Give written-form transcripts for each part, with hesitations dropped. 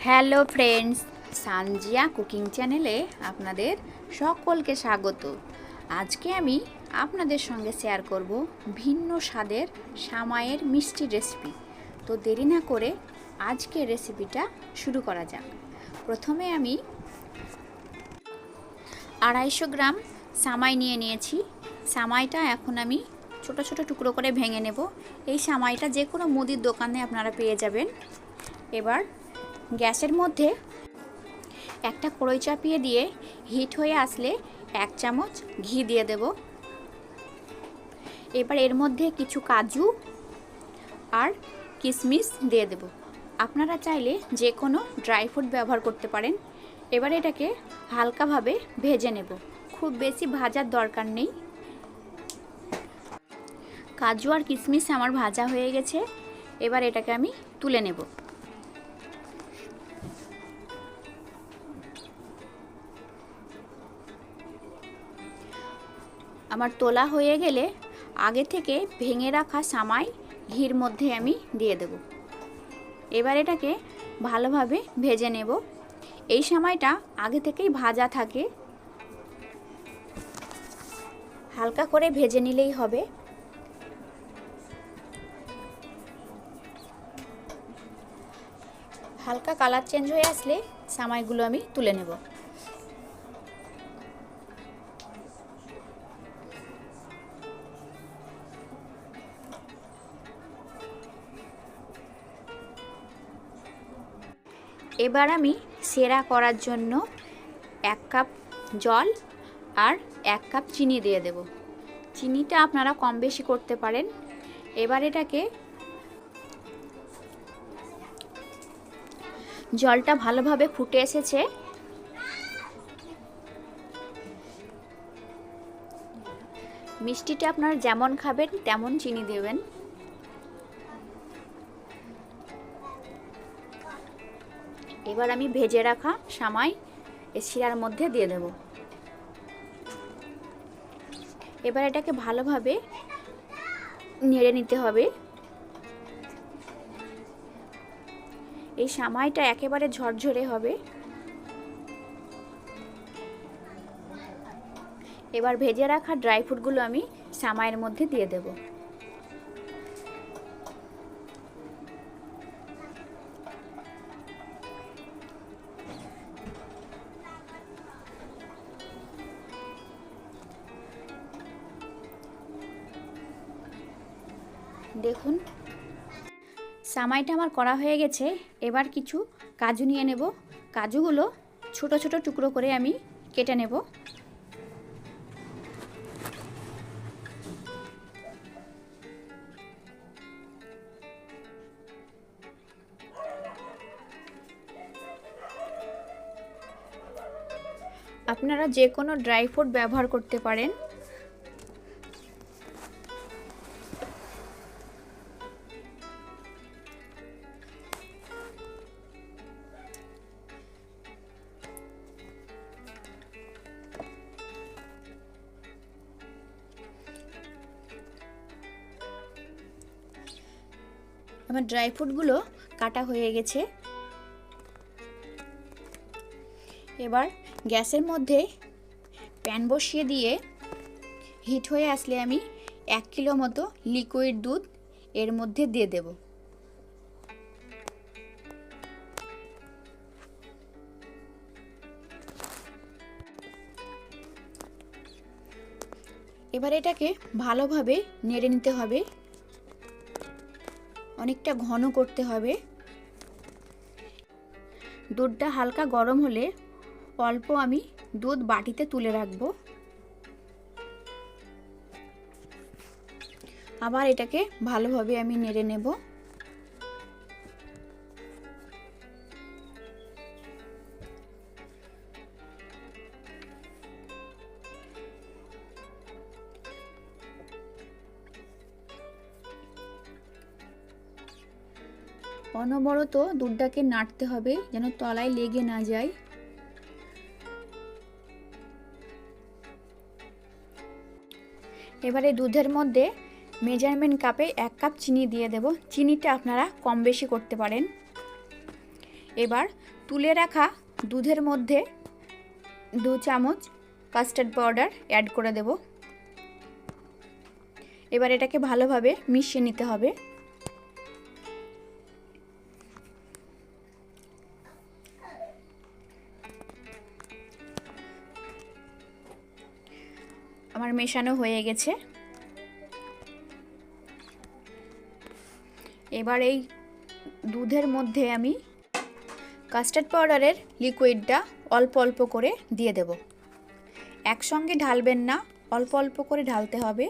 Hello friends, Sanjia cooking চ্যানেলে আপনাদের সকলকে স্বাগত। আজকে আমি আপনাদের সঙ্গে শেয়ার করব ভিন্ন স্বাদের সামাইয়ের মিষ্টি রেসিপি। তো দেরি না করে আজকের রেসিপিটা শুরু করা যাক। প্রথমে আমি 250 গ্রাম সামাই নিয়ে নিয়েছি। সামাইটা এখন আমি ছোট ছোট টুকরো করে ভেঙে নেব। এই সামাইটা যে কোনো মুদির দোকানে আপনারা পেয়ে যাবেন। এবার গ্যাসের মধ্যে একটা কড়াই চাপিয়ে দিয়ে হিট হয়ে আসলে 1 চামচ ঘি দিয়ে দেব। এবার এর মধ্যে কিছু কাজু আর কিশমিশ দিয়ে দেব। আপনারা চাইলে যে কোনো ড্রাই ফ্রুট ব্যবহার করতে পারেন। এবার এটাকে হালকাভাবে ভেজে নেব, খুব বেশি ভাজার দরকার নেই। কাজু আর কিশমিশ আমার ভাজা হয়ে গেছে। এবার এটাকে আমি তুলে নেব। আমার তোলা হয়ে গেলে আগে থেকে ভেঙে রাখা সামাই ঘির মধ্যে আমি দিয়ে দেব। এবার এটাকে ভালোভাবে ভেজে নেব। এই সামাইটা আগে থেকেই ভাজা থাকে, হালকা করে ভেজে নিলেই হবে। হালকা কালার চেঞ্জ হয়ে আসলে সামাইগুলো আমি তুলে নেব। এবার আমি সেরা করার জন্য 1 কাপ জল আর 1 কাপ চিনি দিয়ে দেব। চিনিটা আপনারা কম বেশি করতে পারেন। এবার এটাকে জলটা ভালোভাবে ফুটে এসেছে। মিষ্টিটা আপনারা যেমন খাবেন তেমন চিনি দেবেন। এবার আমি ভেজে রাখা সামাই এই শিরার মধ্যে দিয়ে দেব। এবার এটাকে ভালোভাবে নেড়ে নিতে হবে। এই সামাইটা একেবারে ঝরঝরে হবে। এবার ভেজে রাখা ড্রাই ফ্রুটগুলো আমি সামাইয়ের মধ্যে দিয়ে দেব। দেখুন সামাইটা আমার করা হয়ে গেছে। এবার কিছু কাজু নিয়ে নেব। কাজুগুলো ছোট ছোট টুকরো করে আমি কেটে নেব। আপনারা যে কোনো ড্রাই ফ্রুট ব্যবহার করতে পারেন। আমার ড্রাই ফ্রুটগুলো কাটা হয়ে গেছে। এবার গ্যাসের মধ্যে প্যান বসিয়ে দিয়ে হিট হয়ে আসলে আমি 1 কিলো মতো লিকুইড দুধ এর মধ্যে দিয়ে দেব। এবার এটাকে ভালোভাবে নেড়ে নিতে হবে, অনেকটা ঘন করতে হবে। দুধটা হালকা গরম হলে অল্প আমি দুধ বাটিতে তুলে রাখবো। আবার এটাকে ভালোভাবে আমি নেড়ে নেব। অনবরত দুধটাকে নাড়তে হবে যেন তলায় লেগে না যায়। এবারে দুধের মধ্যে মেজারমেন্ট কাপে 1 কাপ চিনি দিয়ে দেব। চিনিটা আপনারা কম বেশি করতে পারেন। এবার তুলে রাখা দুধের মধ্যে 2 চামচ কাস্টার্ড পাউডার অ্যাড করে দেব। এবার এটাকে ভালোভাবে মিশিয়ে নিতে হবে। আমার মেশানো হয়ে গেছে। এবার এই দুধের মধ্যে আমি কাস্টার্ড পাউডারের লিকুইডটা অল্প অল্প করে দিয়ে দেব। একসঙ্গে ঢালবেন না, অল্প অল্প করে ঢালতে হবে।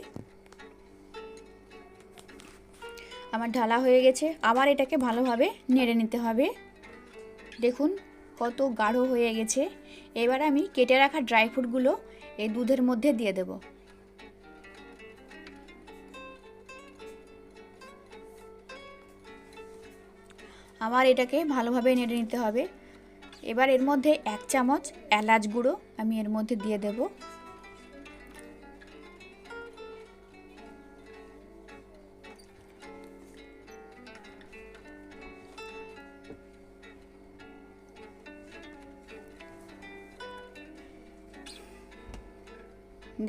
আমার ঢালা হয়ে গেছে। আবার এটাকে ভালোভাবে নেড়ে নিতে হবে। দেখুন কত গাঢ় হয়ে গেছে। এবার আমি কেটে রাখা ড্রাই ফ্রুটগুলো এই দুধের মধ্যে দিয়ে দেব। আবার এটাকে ভালোভাবে নেড়ে নিতে হবে। এবার এর মধ্যে 1 চামচ এলাচ গুঁড়ো আমি এর মধ্যে দিয়ে দেব।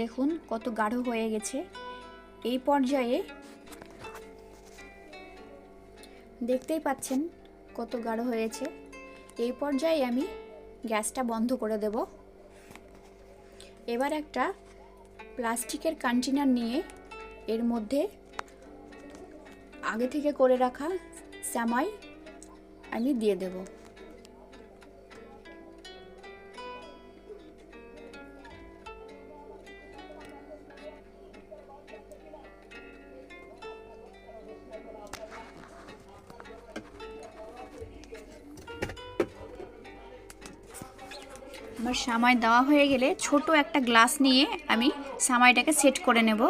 দেখুন কত গাঢ় হয়ে গেছে। এই পর্যায়ে দেখতেই পাচ্ছেন কত গাঢ় হয়েছে। এই পর্যায়ে আমি গ্যাসটা বন্ধ করে দেব। এবার একটা প্লাস্টিকের কন্টেনার নিয়ে এর মধ্যে আগে থেকে করে রাখা সেমাই আমি দিয়ে দেব। আমার সামাই দেওয়া হয়ে গেলে ছোট একটা গ্লাস নিয়ে আমি সামাইটাকে সেট করে নেব।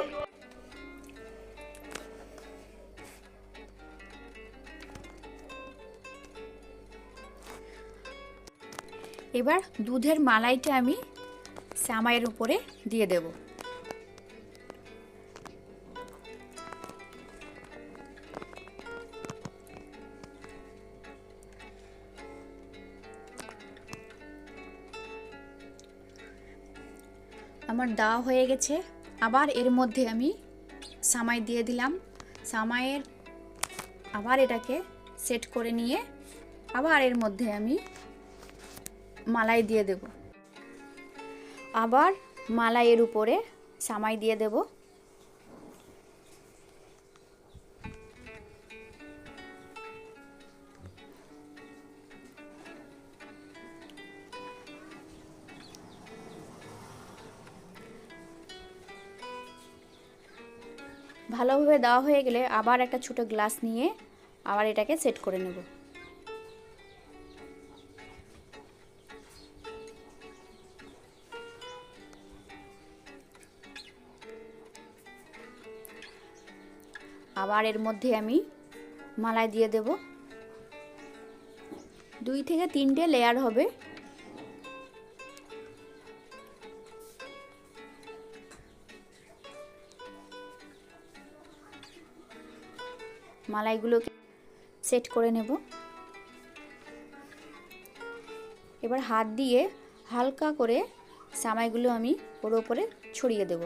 এবার দুধের মালাইটা আমি সামাইয়ের উপরে দিয়ে দেব। আমার দেওয়া হয়ে গেছে। আবার এর মধ্যে আমি সামাই দিয়ে দিলাম। সামাইয়ের আবার এটাকে সেট করে নিয়ে আবার এর মধ্যে আমি মালাই দিয়ে দেব। আবার মালাইয়ের উপরে সামাই দিয়ে দেব। ভালোভাবে দেওয়া হয়ে গেলে আবার একটা ছোট গ্লাস নিয়ে আবার এটাকে সেট করে নেব। আবার এর মধ্যে আমি মালাই দিয়ে দেব। 2 থেকে 3টে লেয়ার হবে। মালাইগুলোকে সেট করে নেব। এবার হাত দিয়ে হালকা করে সামাইগুলো আমি ওর উপরে ছড়িয়ে দেব।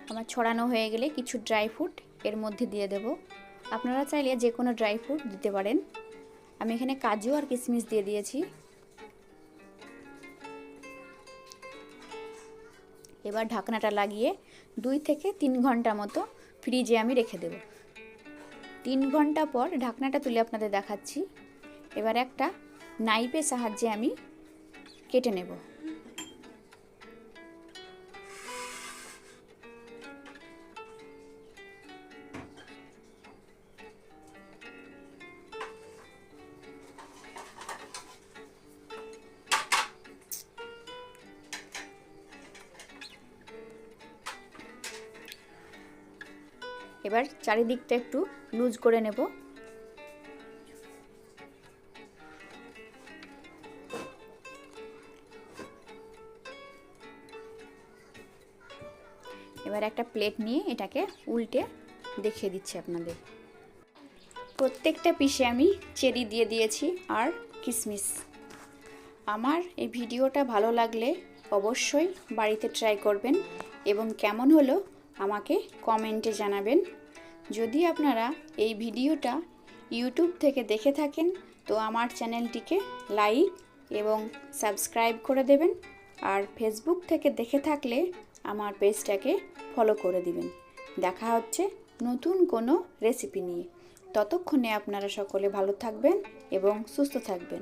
আমার ছড়ানো হয়ে গেলে কিছু ড্রাই ফ্রুট এর মধ্যে দিয়ে দেব। আপনারা চাইলে যে কোনো ড্রাই ফ্রুট দিতে পারেন। আমি এখানে কাজু আর কিশমিশ দিয়ে দিয়েছি। এবার ঢাকনাটা লাগিয়ে 2 থেকে 3 ঘন্টা মতো ফ্রিজে আমি রেখে দেব। 3 ঘন্টা পর ঢাকনাটা তুলে আপনাদের দেখাচ্ছি। এবার একটা নাইফের সাহায্যে আমি কেটে নেব। এবার চারিদিকটা একটু লুজ করে নেব। এবার একটা প্লেট নিয়ে এটাকে উল্টে দেখিয়ে দিচ্ছি আপনাদের। প্রত্যেকটা পিসে আমি চেরি দিয়ে দিয়েছি আর কিশমিশ। আমার এই ভিডিওটা ভালো লাগলে অবশ্যই বাড়িতে ট্রাই করবেন এবং কেমন হলো আমাকে কমেন্টে জানাবেন। যদি আপনারা এই ভিডিওটা ইউটিউব থেকে দেখে থাকেন তো আমার চ্যানেলটিকে লাইক এবং সাবস্ক্রাইব করে দেবেন, আর ফেসবুক থেকে দেখে থাকলে আমার পেজটাকে ফলো করে দিবেন। দেখা হচ্ছে নতুন কোনো রেসিপি নিয়ে। ততক্ষণে আপনারা সকলে ভালো থাকবেন এবং সুস্থ থাকবেন।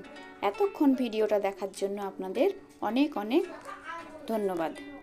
এতক্ষণ ভিডিওটা দেখার জন্য আপনাদের অনেক অনেক ধন্যবাদ।